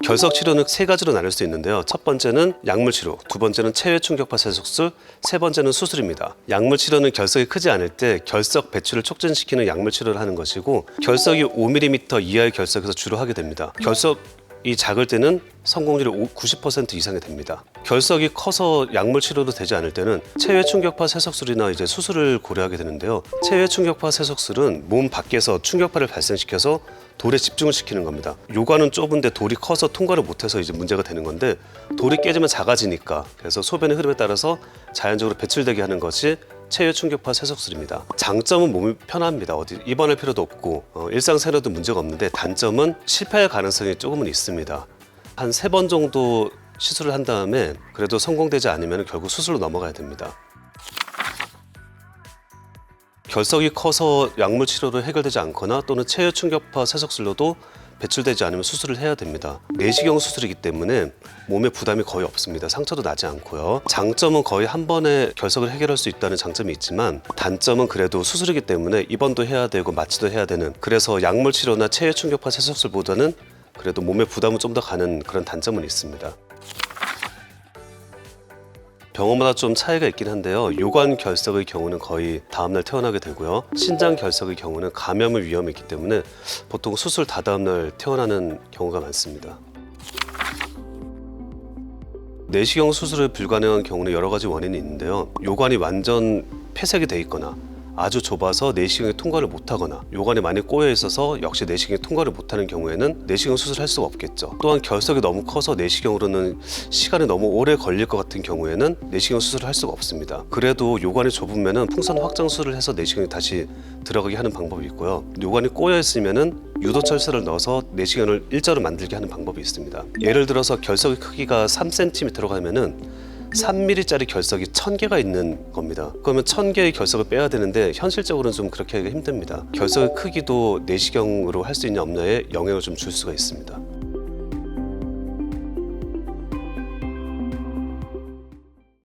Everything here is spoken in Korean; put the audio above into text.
결석 치료는 세 가지로 나눌 수 있는데요. 첫 번째는 약물 치료, 두 번째는 체외 충격파 세속술, 세 번째는 수술입니다. 약물 치료는 결석이 크지 않을 때 결석 배출을 촉진시키는 약물 치료를 하는 것이고, 결석이 5mm 이하의 결석에서 주로 하게 됩니다. 결석이 작을 때는 성공률이 90% 이상이 됩니다. 결석이 커서 약물 치료도 되지 않을 때는 체외 충격파 세속술이나 이제 수술을 고려하게 되는데요. 체외 충격파 세속술은 몸 밖에서 충격파를 발생시켜서 돌에 집중을 시키는 겁니다. 요관은 좁은데 돌이 커서 통과를 못해서 이제 문제가 되는 건데, 돌이 깨지면 작아지니까, 그래서 소변의 흐름에 따라서 자연적으로 배출되게 하는 것이 체외 충격파 세속술입니다. 장점은 몸이 편합니다. 어디 입원할 필요도 없고 일상생활에도 문제가 없는데, 단점은 실패할 가능성이 조금은 있습니다. 한 3번 정도 시술을 한 다음에 그래도 성공되지 않으면 결국 수술로 넘어가야 됩니다. 결석이 커서 약물 치료로 해결되지 않거나 또는 체외 충격파 세속술로도 배출되지 않으면 수술을 해야 됩니다. 내시경 수술이기 때문에 몸에 부담이 거의 없습니다. 상처도 나지 않고요. 장점은 거의 한 번에 결석을 해결할 수 있다는 장점이 있지만, 단점은 그래도 수술이기 때문에 입원도 해야 되고 마취도 해야 되는, 그래서 약물 치료나 체외 충격파 세속술보다는 그래도 몸에 부담은 좀 더 가는 그런 단점은 있습니다. 병원마다 좀 차이가 있긴 한데요. 요관 결석의 경우는 거의 다음날 퇴원하게 되고요. 신장 결석의 경우는 감염의 위험이 있기 때문에 보통 수술 다다음날 퇴원하는 경우가 많습니다. 내시경 수술을 불가능한 경우는 여러 가지 원인이 있는데요. 요관이 완전 폐색이 돼 있거나, 아주 좁아서 내시경에 통과를 못하거나, 요관이 많이 꼬여 있어서 역시 내시경에 통과를 못하는 경우에는 내시경 수술을 할 수가 없겠죠. 또한 결석이 너무 커서 내시경으로는 시간이 너무 오래 걸릴 것 같은 경우에는 내시경 수술을 할 수가 없습니다. 그래도 요관이 좁으면 풍선 확장 수술을 해서 내시경에 다시 들어가게 하는 방법이 있고요. 요관이 꼬여 있으면 유도철사를 넣어서 내시경을 일자로 만들게 하는 방법이 있습니다. 예를 들어서 결석의 크기가 3cm로 가면은 3mm짜리 결석이 1000개가 있는 겁니다. 그러면 1000개의 결석을 빼야 되는데 현실적으로는 좀 그렇게 하기가 힘듭니다. 결석의 크기도 내시경으로 할 수 있냐 없냐에 영향을 좀 줄 수가 있습니다.